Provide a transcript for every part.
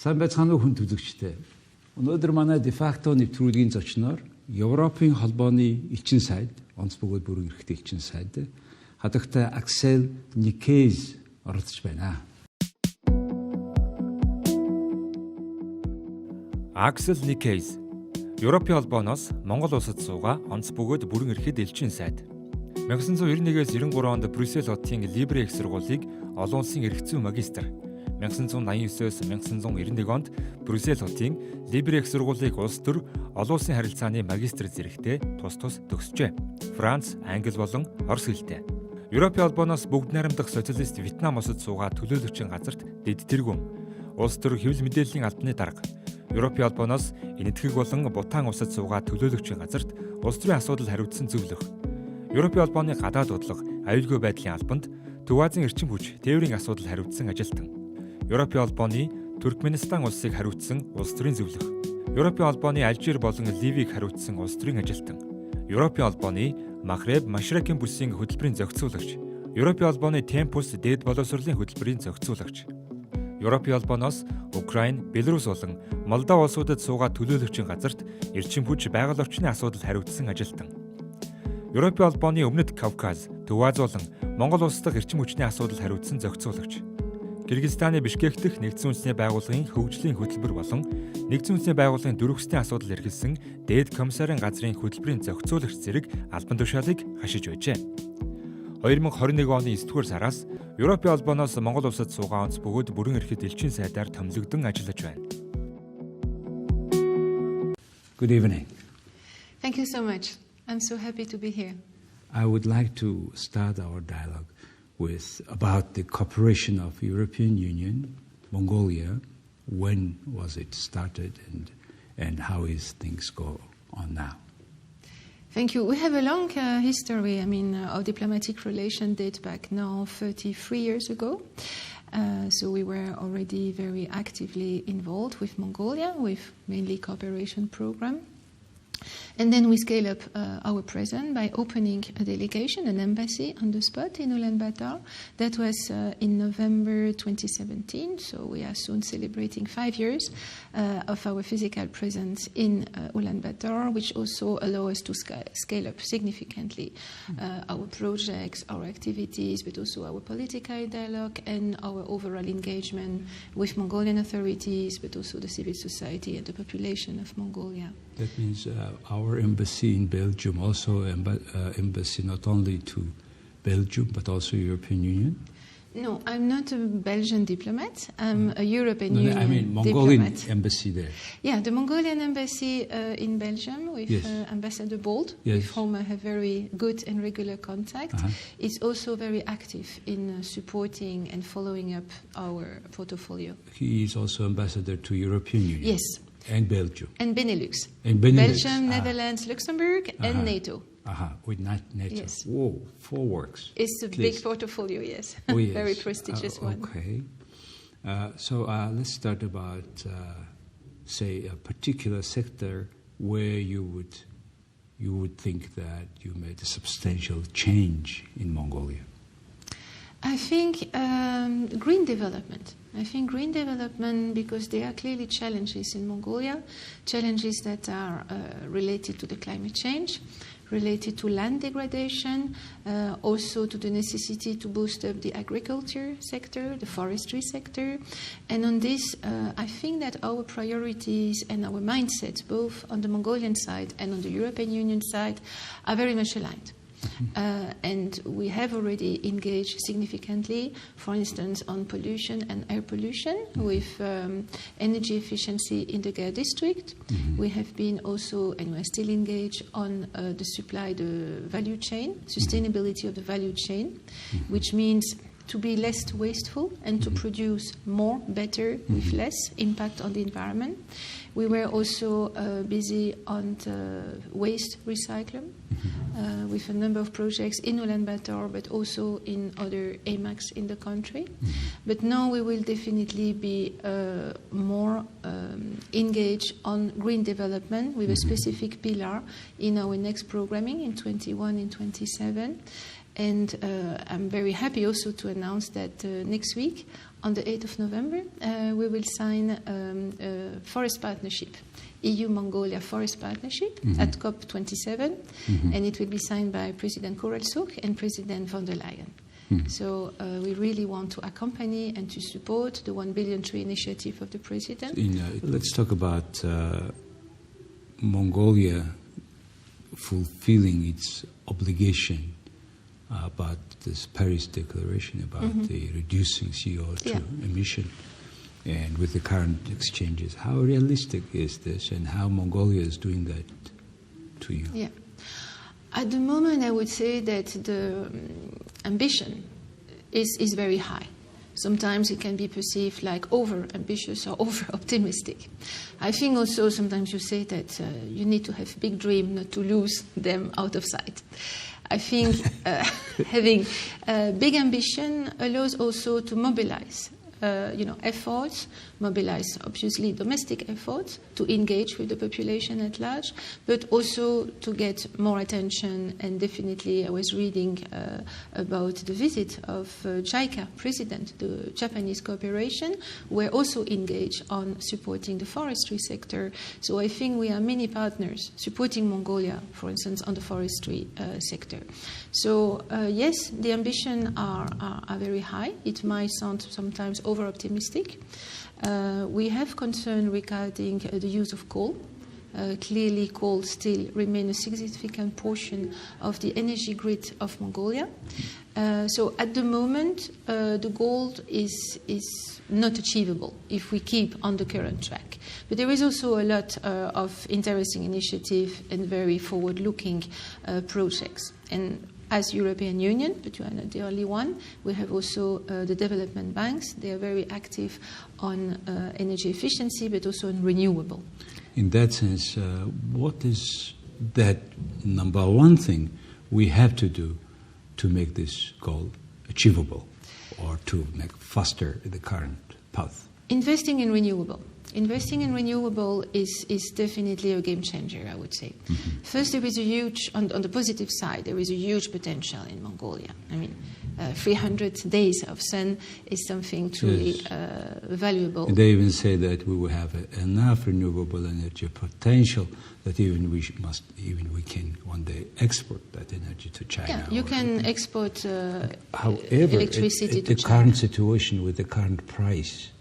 Сайн байцгаана уу хүн төлөгчтэй. Өнөөдөр манай дефакто нэвтрүүлгийн зочноор Европын Холбооны Элчин сайд, онц бөгөөд бүрэн эрхт Элчин сайд, хадагтай Аксель Никэйз оролцож байна. Аксель Никэйз Европын Холбооноос Монгол Улсад суугаа онц бөгөөд бүрэн эрхт Элчин сайд. 1991-ээс 93 онд Брюссель хотын Либре их сургуулийг олон улсын эрх зүйн магистр, 1989-өөс 1991 онд Брюссель хотын Либре их сургуулийг улс төр олон улсын харилцааны магистр зэрэгтээ тус төгсжээ. Франц, Англи болон Орос хэлтэй. Европын Холбооноос бүгд найрамдах социалист Вьетнам улсад суугаа төлөөлөгчийн газарт дэд тэргүүн. Улс төр хэвлэл мэдээллийн албаны дарга. Европын Холбооноос энэтхэг болон Бутан улсад суугаа төлөөлөгчийн газарт улс төрийн асуудал хариуцсан зөвлөх. Европын Холбооны гадаад бодлого, аюулгүй байдлын албанд Төв Азийн эрчим хүч, тээврийн асуудал хариуцсан ажилтан. Европын Холбооны Туркменистан улсыг хариуцсан улс төрийн зөвлөх. Европын Холбооны Алжир болон Ливийг хариуцсан улс төрийн ажилтан. Европын Холбооны Махреб, Машрекийн бүсийн хөтөлбөрийн зохицуулагч. Европын Холбооны Темпус дээд боловсролын хөтөлбөрийн зохицуулагч. Европын Холбооноос Украины, Беларусь болон Молдов улсуудад суугаа төлөөлөгчийн газарт эрчим хүч, байгаль орчны асуудал хариуцсан ажилтан. Европын Холбооны Өмнөд Кавказ, Төв Ази болон Монгол улс дахь эрчим хүчний асуудал хариуцсан зохицуулагч. Кыргызстаны Бишкек дэх Нэгдсэн үндэсний байгууллагын хөгжлийн хөтөлбөр болон Нэгдсэн үндэсний байгууллагын дөрвөсний асуудал эрхэлсэн дээд комиссарын газрын хөтөлбөрийн зохицуулагч зэрэг албан тушаалыг хашиж байжээ. 2021 оны 9-р сараас Европын Холбооноос Монгол Улсад суугаа онц бөгөөд бүрэн эрхт Элчин сайдаар томилогдсон ажиллаж байна. Good evening. Thank you so much. I'm so happy to be here. I would like to start our dialogue with about the cooperation of European Union, Mongolia. When was it started and how is things go on now? Thank you. We have a long history. I mean, our diplomatic relation dates back now 33 years ago. So we were already very actively involved with Mongolia, with mainly cooperation program. And then we scale up our presence by opening a delegation, an embassy on the spot in Ulaanbaatar. That was in November 2017, so we are soon celebrating 5 years of our physical presence in Ulaanbaatar, which also allow us to scale up significantly our projects, our activities, but also our political dialogue and our overall engagement with Mongolian authorities, but also the civil society and the population of Mongolia. That means our embassy in Belgium, also embassy not only to Belgium but also European Union? No, I'm not a Belgian diplomat. I'm a European Union I mean Mongolian diplomat. embassy there. Yeah, the Mongolian embassy in Belgium with Ambassador Bold, with whom I have very good and regular contact, is also very active in supporting and following up our portfolio. He is also ambassador to European Union? Yes. And Belgium. And Benelux. And Benelux. Belgium, Netherlands, Luxembourg, and NATO. With NATO. Yes. Whoa, 4 works. It's a big portfolio, yes. Oh, yes. Very prestigious one. Okay. So let's start about, say, a particular sector where you would think that you made a substantial change in Mongolia. I think green development. I think green development because there are clearly challenges in Mongolia, challenges that are related to the climate change, related to land degradation, also to the necessity to boost up the agriculture sector, the forestry sector. And on this, I think that our priorities and our mindsets, both on the Mongolian side and on the European Union side, are very much aligned. And we have already engaged significantly, for instance, on pollution and air pollution with energy efficiency in the Gaya district. We have been also, and we are still engaged on the supply, the value chain, sustainability of the value chain, which means to be less wasteful and to produce more, better, with less impact on the environment. We were also busy on the waste recycling with a number of projects in Ulaanbaatar, but also in other AMACs in the country. But now we will definitely be more engaged on green development with a specific pillar in our next programming in 21 and 27. And I'm very happy also to announce that next week on the 8th of November, we will sign a forest partnership, EU-Mongolia forest partnership at COP27, and it will be signed by President Kurelsuk and President von der Leyen. So we really want to accompany and to support the 1 billion tree initiative of the President. Let's talk about Mongolia fulfilling its obligation about this Paris Declaration about the reducing CO2 emission, and with the current exchanges. How realistic is this, and how Mongolia is doing that to you? Yeah. At the moment, I would say that the ambition is very high. Sometimes it can be perceived like over-ambitious or over-optimistic. I think also sometimes you say that you need to have big dream not to lose them out of sight. I think having big ambition allows also to mobilize efforts, mobilize obviously domestic efforts to engage with the population at large, but also to get more attention. And definitely I was reading about the visit of JICA president, the Japanese cooperation, were also engaged on supporting the forestry sector. So I think we are many partners supporting Mongolia, for instance, on the forestry sector. So yes, the ambitions are very high. It might sound sometimes over-optimistic. We have concern regarding the use of coal. Clearly, coal still remains a significant portion of the energy grid of Mongolia. So at the moment, the goal is not achievable if we keep on the current track. But there is also a lot of interesting initiative and very forward-looking projects. And as European Union, but you are not the only one, we have also the development banks. They are very active on energy efficiency, but also on renewable. In that sense, what is that number one thing we have to do to make this goal achievable, or to make faster the current path? Investing in renewable. Investing in renewable is definitely a game changer, I would say. First, there is a huge, on the positive side, there is a huge potential in Mongolia. I mean, 300 days of sun is something truly valuable. And they even say that we will have enough renewable energy potential that even we can one day export that energy to China. Yeah, you can export however, electricity to the China. Current situation with the current price,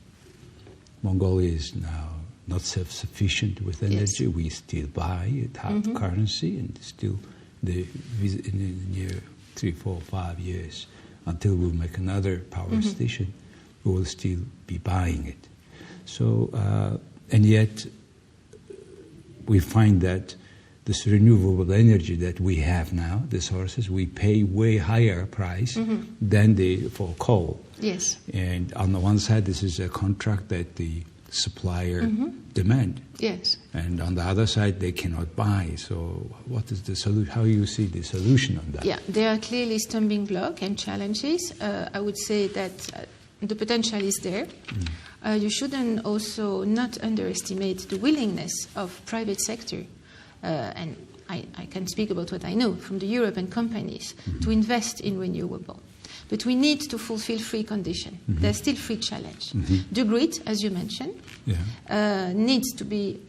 Mongolia is now not self-sufficient with energy. We still buy it hard currency, and still in the near 3, 4, 5 years until we make another power station, we will still be buying it. So, and yet we find that this renewable energy that we have now, the sources, we pay way higher price than for coal. Yes. And on the one side, this is a contract that the supplier demand. Yes. And on the other side, they cannot buy. So what is the solution? How do you see the solution on that? Yeah, there are clearly stumbling blocks and challenges. I would say that the potential is there. You shouldn't also not underestimate the willingness of private sector, and I can speak about what I know from the European companies, to invest in renewable. But we need to fulfill three conditions. There's still three challenges. The grid, as you mentioned, needs to be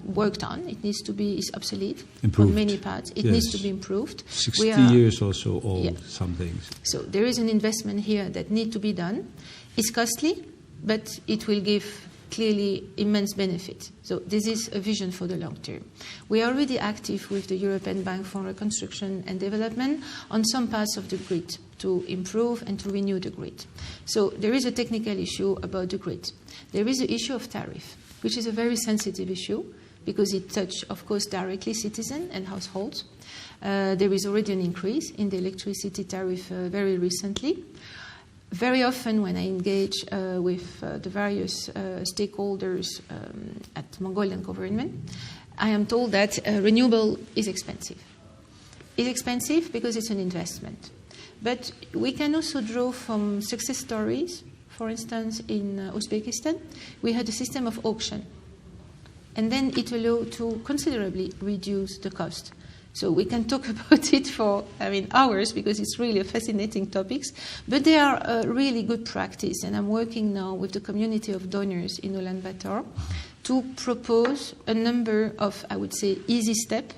worked on. It needs to be obsolete improved. On many parts. It needs to be improved. 60 years or so old, some things. So there is an investment here that needs to be done. It's costly, but it will give clearly immense benefit. So this is a vision for the long term. We are already active with the European Bank for Reconstruction and Development on some parts of the grid to improve and to renew the grid. So there is a technical issue about the grid. There is the issue of tariff, which is a very sensitive issue because it touches, of course, directly citizens and households. There is already an increase in the electricity tariff very recently. Very often when I engage with the various stakeholders at Mongolian government, I am told that renewable is expensive. It's expensive because it's an investment. But we can also draw from success stories. For instance, in Uzbekistan, we had a system of auction. And then it allowed to considerably reduce the cost. So we can talk about it for, hours, because it's really a fascinating topic. But they are a really good practice, and I'm working now with the community of donors in Ulaanbaatar to propose a number of, I would say, easy steps,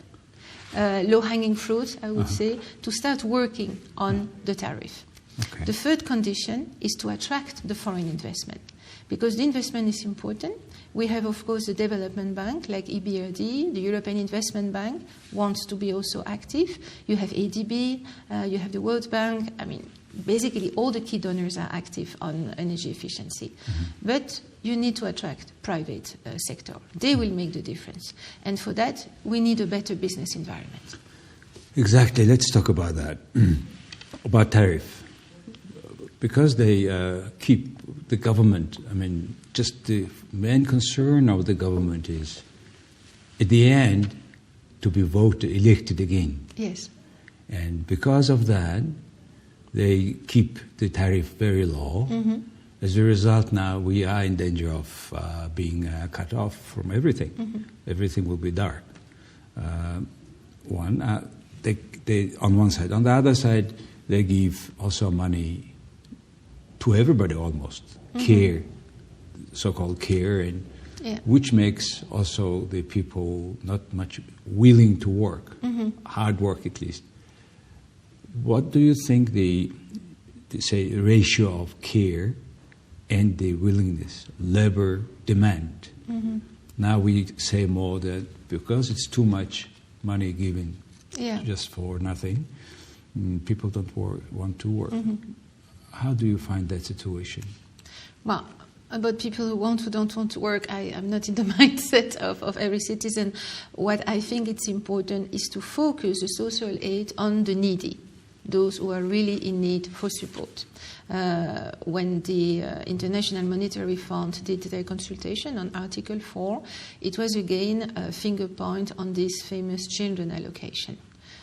low-hanging fruit, I would say, to start working on the tariff. Okay. The third condition is to attract the foreign investment, because the investment is important. We have, of course, the development bank like EBRD, the European Investment Bank wants to be also active. You have ADB, you have the World Bank. Basically all the key donors are active on energy efficiency. But you need to attract private sector. They will make the difference. And for that, we need a better business environment. Exactly. Let's talk about that. About tariff. Because they keep the government, just the main concern of the government is, at the end, to be elected again. Yes. And because of that, they keep the tariff very low. As a result, now we are in danger of being cut off from everything. Everything will be dark. They on one side. On the other side, they give also money to everybody almost. Care, so-called care, and which makes also the people not much willing to work, hard work at least. What do you think the ratio of care and the willingness, labor demand? Now we say more that because it's too much money given just for nothing, people don't want to work. How do you find that situation? Well, about people who don't want to work, I am not in the mindset of every citizen. What I think it's important is to focus the social aid on the needy, those who are really in need for support. When the International Monetary Fund did their consultation on Article 4, it was again a finger point on this famous children allocation.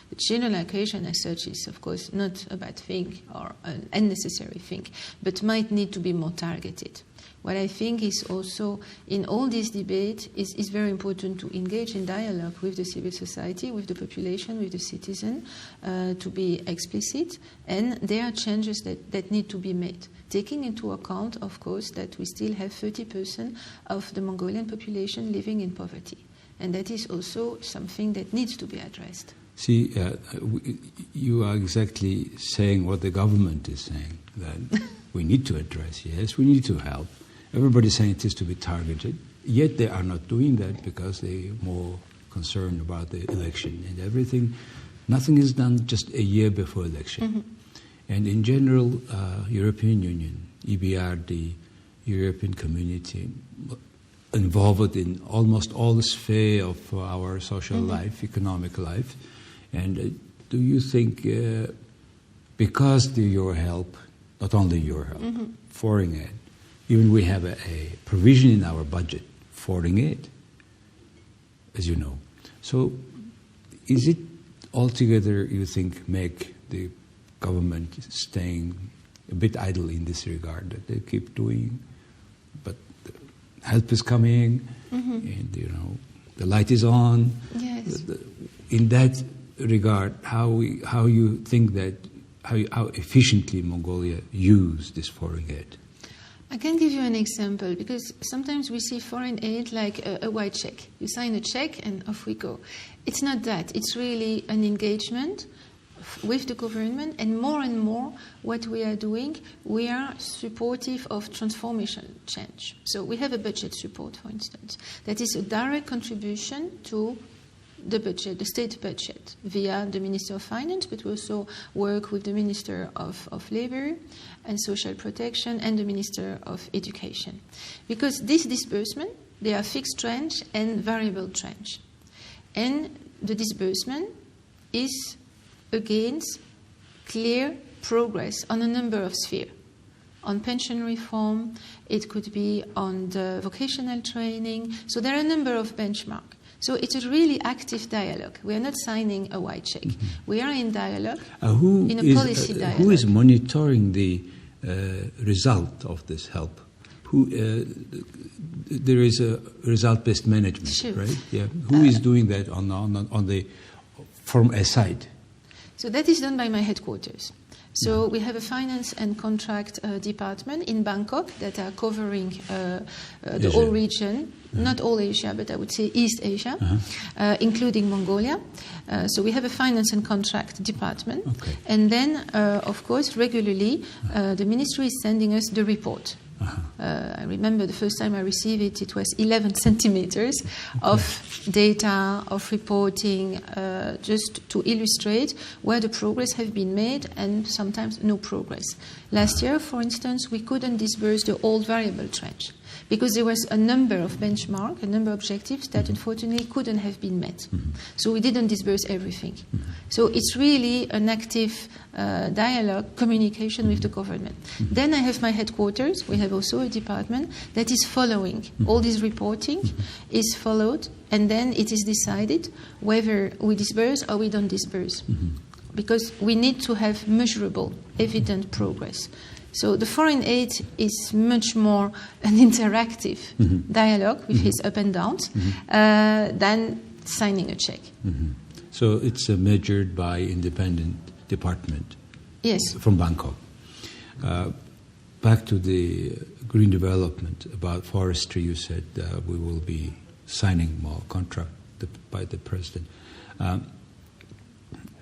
The children allocation as such is, of course, not a bad thing or an unnecessary thing, but might need to be more targeted. What I think is also in all this debate is very important to engage in dialogue with the civil society, with the population, with the citizen, to be explicit, and there are changes that need to be made, taking into account, of course, that we still have 30% of the Mongolian population living in poverty, and that is also something that needs to be addressed. See, you are exactly saying what the government is saying, that we need to address, yes, we need to help. Everybody is saying it is to be targeted, yet they are not doing that because they are more concerned about the election and everything. Nothing is done just a year before election. And in general, European Union, EBRD, European Community, involved in almost all the sphere of our social life, economic life. And do you think, because of your help, not only your help, foreign aid, even we have a provision in our budget, foreign aid, as you know. So is it altogether, you think, make the government staying a bit idle in this regard, that they keep doing, but help is coming, and, the light is on? Yes. In that regard, how you think that, how efficiently Mongolia use this foreign aid? I can give you an example, because sometimes we see foreign aid like a white check. You sign a check and off we go. It's not that. It's really an engagement with the government, and more what we are doing, we are supportive of transformation change. So we have a budget support, for instance, that is a direct contribution to the budget, the state budget, via the Minister of Finance, but we also work with the Minister of Labour and Social Protection and the Minister of Education. Because this disbursement, they are fixed tranche and variable tranche. And the disbursement is against clear progress on a number of spheres. On pension reform, it could be on the vocational training. So there are a number of benchmarks. So it's a really active dialogue. We are not signing a white check. We are in dialogue, in a policy dialogue. Who is monitoring the result of this help? There is a result-based management, right? Yeah. Who is doing that on the from a side? So that is done by my headquarters. So we have a finance and contract department in Bangkok that are covering the whole region, not all Asia, but I would say East Asia, including Mongolia. So we have a finance and contract department. And then, of course, regularly, the ministry is sending us the report. I remember the first time I received it, it was 11 centimeters of data, of reporting, just to illustrate where the progress have been made and sometimes no progress. Last year, for instance, we couldn't disburse the old variable tranche because there was a number of benchmarks, a number of objectives that unfortunately couldn't have been met. So we didn't disburse everything. So it's really an active dialogue, communication with the government. Then I have my headquarters. We have also a department that is following. All this reporting is followed, and then it is decided whether we disburse or we don't disburse. Because we need to have measurable, evident progress. So the foreign aid is much more an interactive dialogue with his up and downs than signing a check. So it's measured by independent department. Yes. From Bangkok. Back to the green development about forestry, you said we will be signing more contract by the president.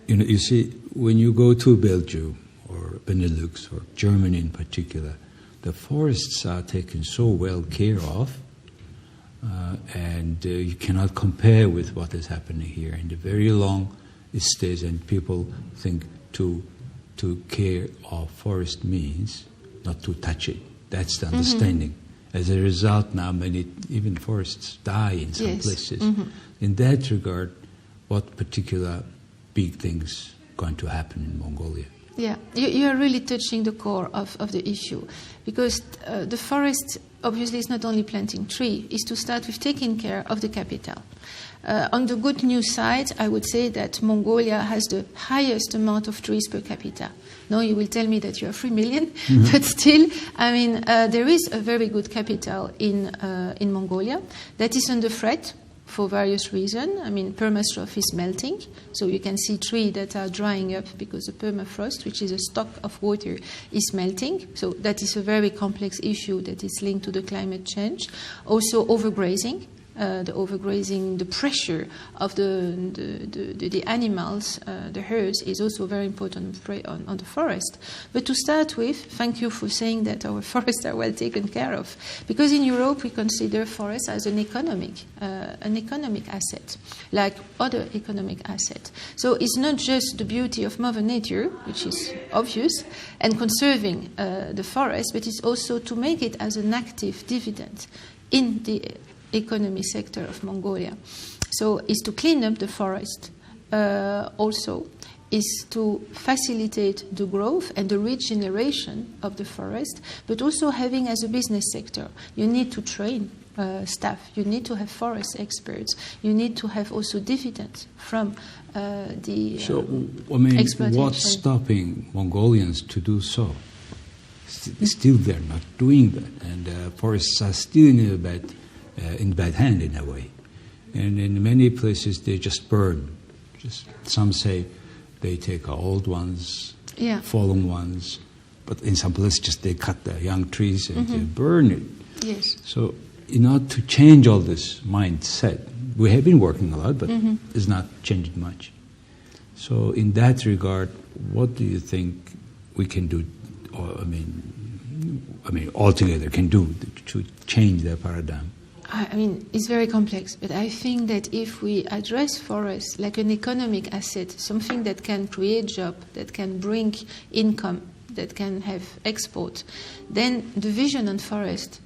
You see, when you go to Belgium or Benelux or Germany in particular, the forests are taken so well care of, and you cannot compare with what is happening here. In the very long estates, and people think to care of forest means not to touch it. That's the understanding. As a result, now many even forests die in some places. In that regard, what particular big things going to happen in Mongolia? Yeah, you are really touching the core of the issue, because the forest obviously is not only planting tree, is to start with taking care of the capital. On the good news side, I would say that Mongolia has the highest amount of trees per capita. No, you will tell me that you are 3 million, but still, I mean, there is a very good capital in Mongolia that is under threat for various reasons. I mean, permafrost is melting, so you can see trees that are drying up because the permafrost, which is a stock of water, is melting. So that is a very complex issue that is linked to the climate change. Also, overgrazing. The pressure of the animals, the herds, is also very important on the forest. But to start with, thank you for saying that our forests are well taken care of, because in Europe we consider forests as an economic asset, like other economic assets. So it's not just the beauty of Mother Nature, which is obvious, and conserving the forest, but it's also to make it as an active dividend in the economy sector of Mongolia. So is to clean up the forest, also is to facilitate the growth and the regeneration of the forest, but also having as a business sector, you need to train staff, you need to have forest experts, you need to have also dividends from the exploitation. What's stopping Mongolians to do so? Still they're not doing that, and forests are still in bad hand in a way, and in many places they just burn. Some say they take old ones, fallen ones, but in some places just they cut the young trees and they burn it. Yes. So in order to change all this mindset, we have been working a lot, but it's not changed much. So in that regard, what do you think we can do? Or I mean, altogether can do to change the paradigm? I mean, it's very complex, but I think that if we address forests like an economic asset, something that can create jobs, that can bring income, that can have export, then the vision on forest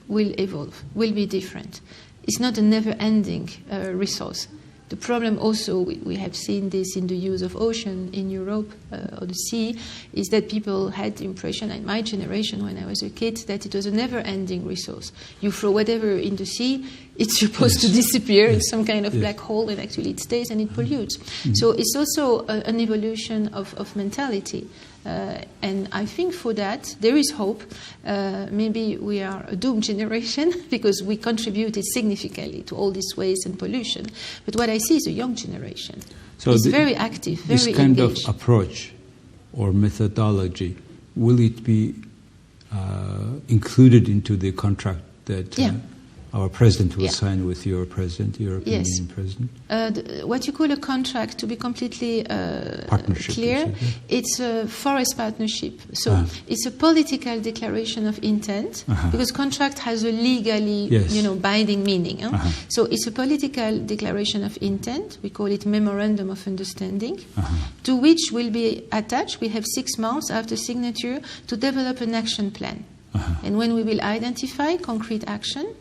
will evolve, will be different. It's not a never-ending resource. The problem also, we have seen this in the use of ocean in Europe, or the sea, is that people had the impression, in my generation when I was a kid, that it was a never-ending resource. You throw whatever in the sea, it's supposed to disappear. It's some kind of black hole, and actually it stays and it pollutes. So it's also an evolution of mentality. And I think for that, there is hope. Maybe we are a doomed generation because we contributed significantly to all this waste and pollution. But what I see is a young generation. So it's very active, very this kind engaged. of approach or methodology, will it be included into the contract that our president will sign with your president, European Union president? What you call a contract, to be completely clear, it's a forest partnership. So it's a political declaration of intent, because contract has a legally binding meaning. So it's a political declaration of intent. We call it memorandum of understanding, to which will be attached, we have 6 months after signature to develop an action plan. And when we will identify concrete action,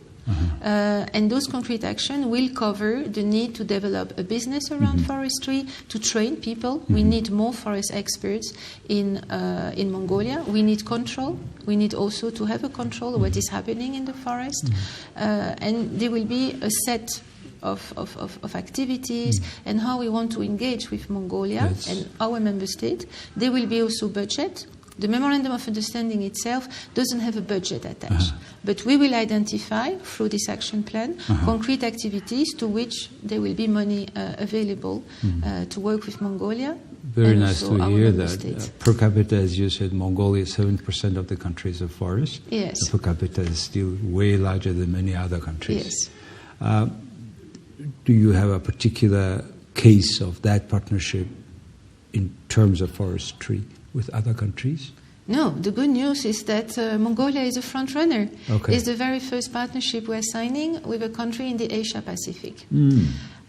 and those concrete actions will cover the need to develop a business around forestry, to train people. We need more forest experts in Mongolia. We need control. We need also to have a control of what is happening in the forest. And there will be a set of activities and how we want to engage with Mongolia and our member state. There will be also budget. The Memorandum of Understanding itself doesn't have a budget attached, but we will identify through this action plan concrete activities to which there will be money available to work with Mongolia. Very nice to hear that. Per capita, as you said, Mongolia, 7% of the country is a forest. Yes. The per capita is still way larger than many other countries. Yes. Do you have a particular case of that partnership in terms of forestry with other countries? No, the good news is that Mongolia is a front runner. Okay. It's the very first partnership we're signing with a country in the Asia Pacific.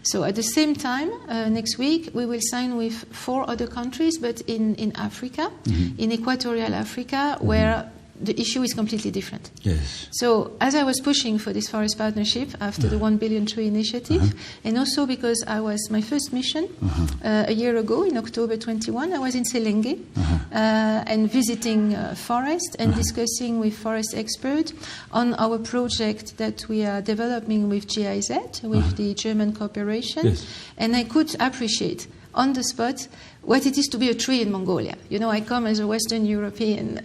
So at the same time, next week, we will sign with 4 other countries, but in Africa, in Equatorial Africa, where the issue is completely different. Yes. So as I was pushing for this forest partnership after the 1 billion tree initiative, and also because I was my first mission a year ago in October 21, I was in Selenge and visiting forest and discussing with forest experts on our project that we are developing with GIZ, with the German cooperation, and I could appreciate on the spot what it is to be a tree in Mongolia. You know, I come as a Western European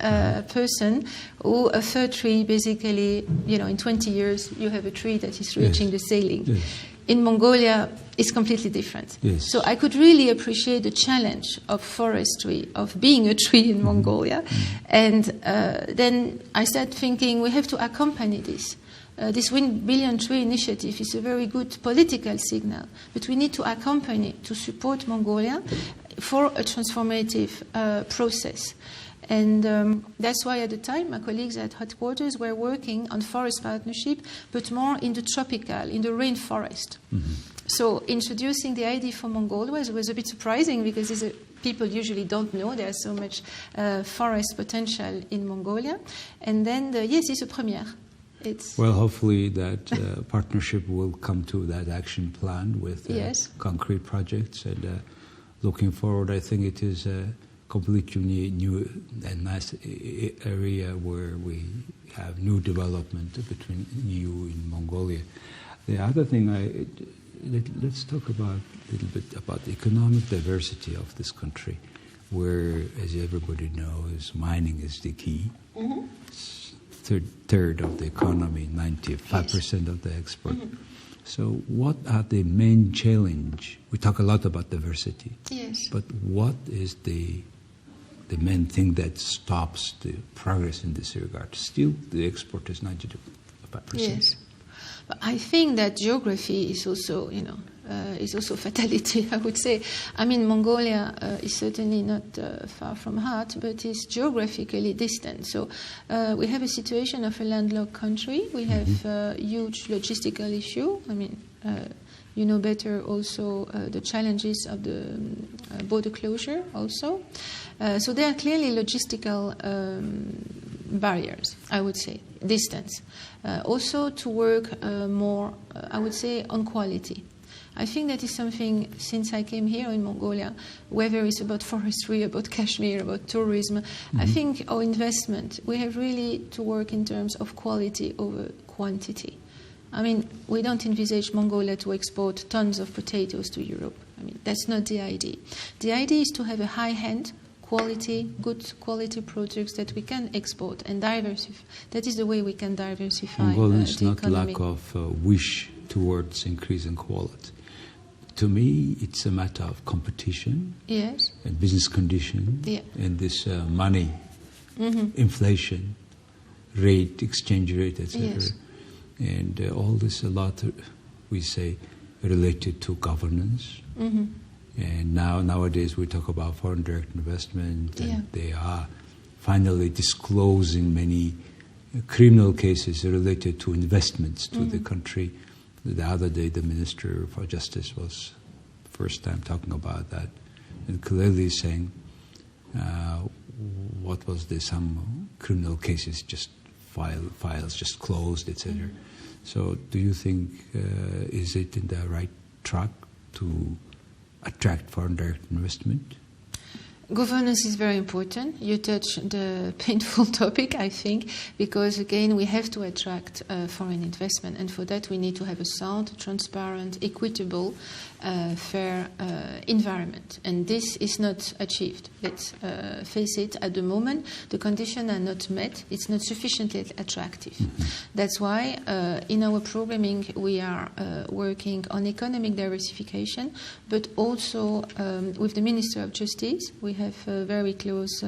person who a fir tree, basically, you know, in 20 years you have a tree that is reaching the ceiling. Yes. In Mongolia, it's completely different. Yes. So I could really appreciate the challenge of forestry, of being a tree in Mongolia. And then I started thinking we have to accompany this. This 1 billion tree initiative is a very good political signal, but we need to accompany, to support Mongolia for a transformative process. And that's why at the time my colleagues at headquarters were working on forest partnership, but more in the tropical, in the rainforest. So introducing the idea for Mongolia was a bit surprising because people usually don't know there's so much forest potential in Mongolia. And then, yes, it's a première. Well, hopefully that partnership will come to that action plan with concrete projects. And looking forward, I think it is a completely new and nice area where we have new development between EU and Mongolia. The other thing, let's talk about a little bit about the economic diversity of this country, where, as everybody knows, mining is the key. Third of the economy, 95% of the export. So what are the main challenge? We talk a lot about diversity. Yes. But what is the main thing that stops the progress in this regard? Still, the export is 95%. Yes. But I think that geography is also, is also fatality, I would say. I mean, Mongolia is certainly not far from heart, but is geographically distant. So we have a situation of a landlocked country. We have a huge logistical issue. I mean, you know better also the challenges of the border closure also. So there are clearly logistical barriers, I would say, distance. Also to work more, I would say, on quality. I think that is something, since I came here in Mongolia, whether it's about forestry, about Kashmir, about tourism, I think our investment, we have really to work in terms of quality over quantity. I mean, we don't envisage Mongolia to export tons of potatoes to Europe. I mean, that's not the idea. The idea is to have a high-end good quality products that we can export and diversify. That is the way we can diversify Mongolians the not economy. lack of wish towards increasing quality. To me, it's a matter of competition, Yes. and business condition, Yeah. and this money, inflation, rate, exchange rate, etc. Yes. And all this a lot, we say, related to governance. And nowadays we talk about foreign direct investment, and they are finally disclosing many criminal cases related to investments to the country. The other day, the Minister for Justice was first time talking about that, and clearly saying what was the some criminal cases just files just closed, etc. So, do you think is it in the right track to attract foreign direct investment? Governance is very important. You touch the painful topic, I think, because again we have to attract foreign investment, and for that we need to have a sound, transparent, equitable, fair environment. And this is not achieved. Let's face it, at the moment the conditions are not met. It's not sufficiently attractive. That's why in our programming we are working on economic diversification, but also with the Minister of Justice. We have very close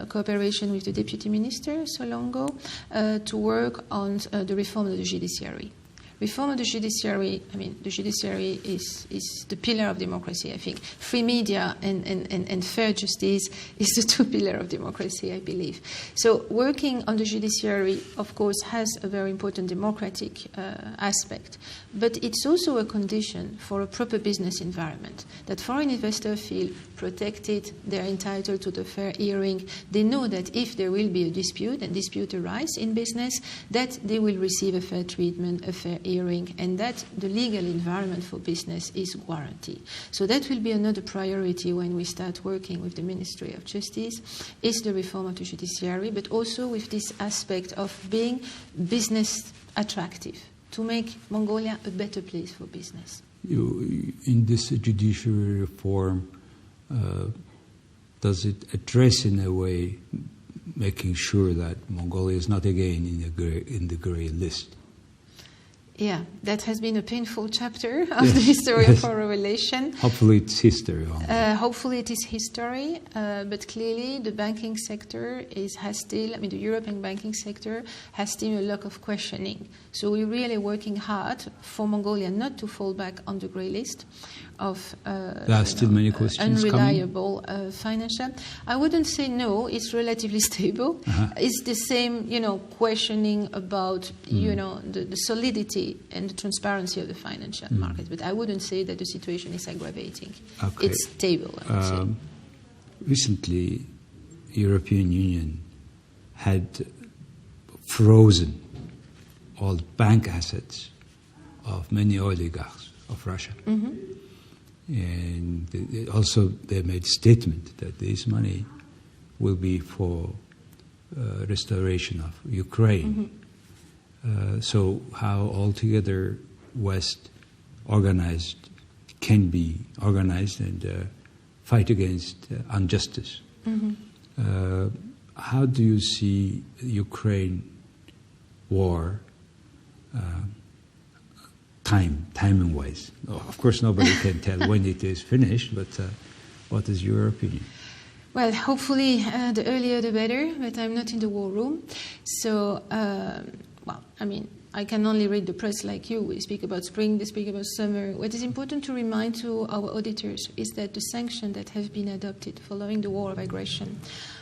cooperation with the Deputy Minister so long ago to work on the reform of the judiciary. Reform of the judiciary, I mean, the judiciary is the pillar of democracy, I think. Free media and fair justice is the two pillars of democracy, I believe. So working on the judiciary, of course, has a very important democratic aspect. But it's also a condition for a proper business environment, that foreign investors feel protected, they're entitled to the fair hearing. They know that if there will be a dispute, and dispute arise in business, that they will receive a fair treatment, a fair hearing, and that the legal environment for business is guaranteed. So that will be another priority when we start working with the Ministry of Justice, is the reform of the judiciary, but also with this aspect of being business attractive, to make Mongolia a better place for business. In this judiciary reform, does it address in a way making sure that Mongolia is not again in the grey list? Yeah, that has been a painful chapter of the history of our relation. Hopefully it's history. Hopefully it is history, but clearly the banking sector has still, the European banking sector has still a lot of questioning. So we're really working hard for Mongolia not to fall back on the grey list of there are still many questions unreliable financial. I wouldn't say no, it's relatively stable. It's the same, questioning about, the solidity and the transparency of the financial market. But I wouldn't say that the situation is aggravating. Okay. It's stable, I would say. Recently, European Union had frozen all bank assets of many oligarchs of Russia. And also they made statement that this money will be for restoration of Ukraine. So how altogether West can be organized and fight against injustice. How do you see Ukraine war timing-wise? Of course, nobody can tell when it is finished, but what is your opinion? Well, hopefully the earlier the better, but I'm not in the war room. So, I can only read the press like you. We speak about spring, they speak about summer. What is important to remind to our auditors is that the sanctions that have been adopted following the war of aggression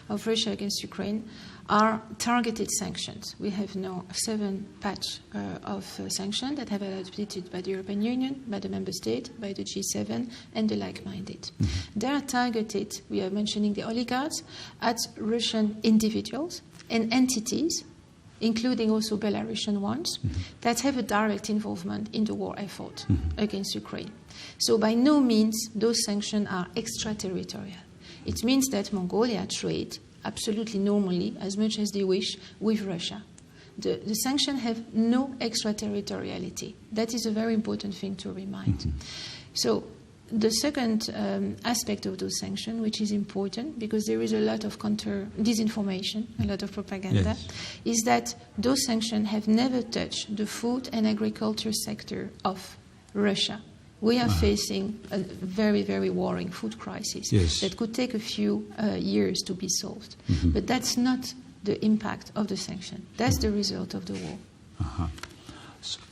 of Russia against Ukraine are targeted sanctions. We have now 7 patch of sanctions that have been adopted by the European Union, by the Member States, by the G7, and the like-minded. They are targeted, we are mentioning the oligarchs, at Russian individuals and entities, including also Belarusian ones, that have a direct involvement in the war effort against Ukraine. So by no means those sanctions are extraterritorial. It means that Mongolia trade absolutely normally, as much as they wish, with Russia. the sanctions have no extraterritoriality. That is a very important thing to remind. So the second aspect of those sanctions, which is important because there is a lot of disinformation, a lot of propaganda, is that those sanctions have never touched the food and agriculture sector of Russia. We are facing a very, very worrying food crisis that could take a few years to be solved. But that's not the impact of the sanction. That's the result of the war.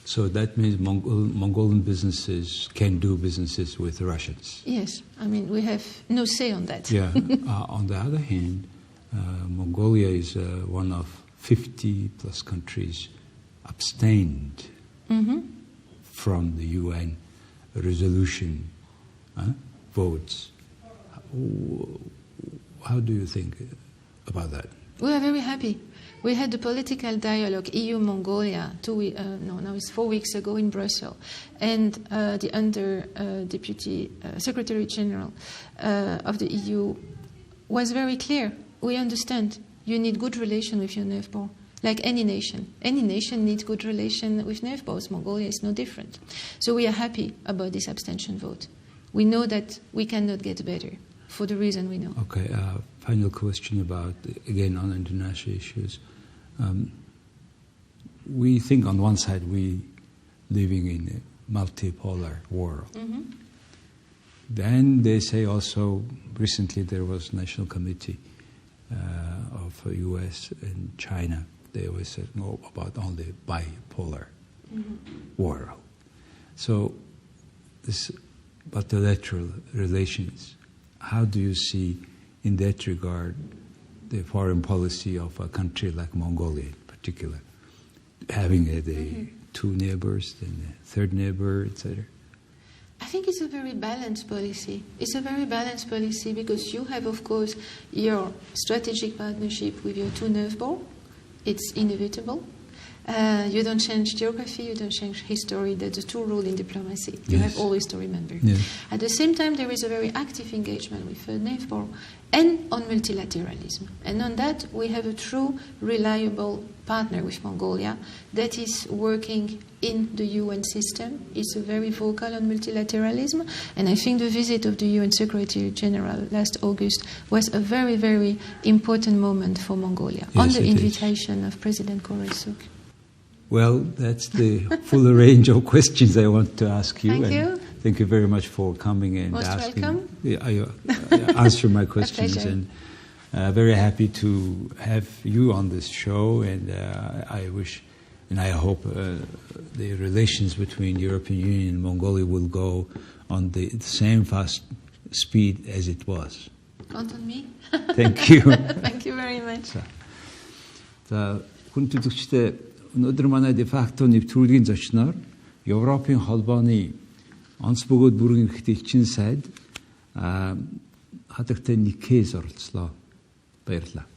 So that means Mongolian businesses can do businesses with Russians. Yes, I mean, we have no say on that. On the other hand, Mongolia is one of 50 plus countries abstained from the UN resolution votes. How do you think about that? We are very happy. We had the political dialogue EU-Mongolia now it's 4 weeks ago in Brussels, and the Deputy Secretary General of the EU was very clear. We understand you need good relation with your neighbor, like any nation. Any nation needs good relation with neighbors. Mongolia is no different. So we are happy about this abstention vote. We know that we cannot get better for the reason we know. Okay, final question about, again, on international issues. We think on one side we living in a multipolar world. Then they say also, recently there was National Committee of US and China. They always said no about only bipolar world. So this multilateral relations, how do you see in that regard the foreign policy of a country like Mongolia in particular, having the two neighbors, then the third neighbor, etc.? I think it's a very balanced policy. It's a very balanced policy because you have, of course, your strategic partnership with your two neighbors. It's inevitable. You don't change geography, you don't change history. That's the two rules in diplomacy. You have always to remember. At the same time, there is a very active engagement with a neighbor and on multilateralism. And on that, we have a true, reliable partner with Mongolia that is working in the UN system. It's very vocal on multilateralism. And I think the visit of the UN Secretary General last August was a very, very important moment for Mongolia on the invitation of President Koresuk. Well, that's the full range of questions I want to ask you. Thank you. Thank you very much for coming and Most asking. Welcome. Answer my questions. And very happy to have you on this show. And I wish and I hope the relations between European Union and Mongolia will go on the same fast speed as it was. Count on me. Thank you. Thank you very much. За, хүн төлөвчтэй өнөөдөр манай дефакто нэвтрүүлгийн зочноор Европын Холбооны онц бөгөөд бүрэн эрхт элчин сайд хадагтай Никэйз оролцлоо. Баярлалаа.